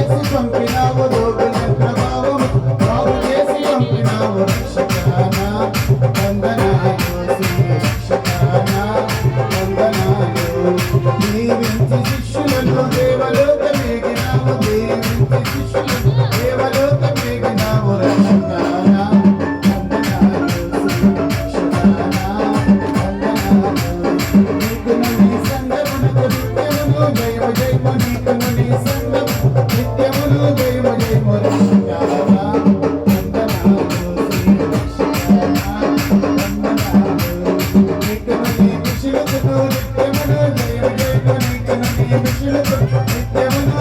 చేసి పంపినావు రోగుల ప్రభావం బాగు చేసి పంపినావు రక్షకానా వందనాలు రక్షకానా వందనాలు దీవించి శిష్యులను దేవలోకమేగినావు దీవించి శిష్యులను దేవలోకమేగినావు రక్షకానా వందనాలు రక్షకానా వందనాలు నీకును నీ సంగమునకు నిత్యమును జయము జయము నీకును నీ సంగము నిత్యమును జయము జయము రక్షకానా వందనాలు రక్షకానా వందనాలు నీకును నీ విషులకు నిత్యమును జయము జయము నీకును నీ విషులకు నిత్యమును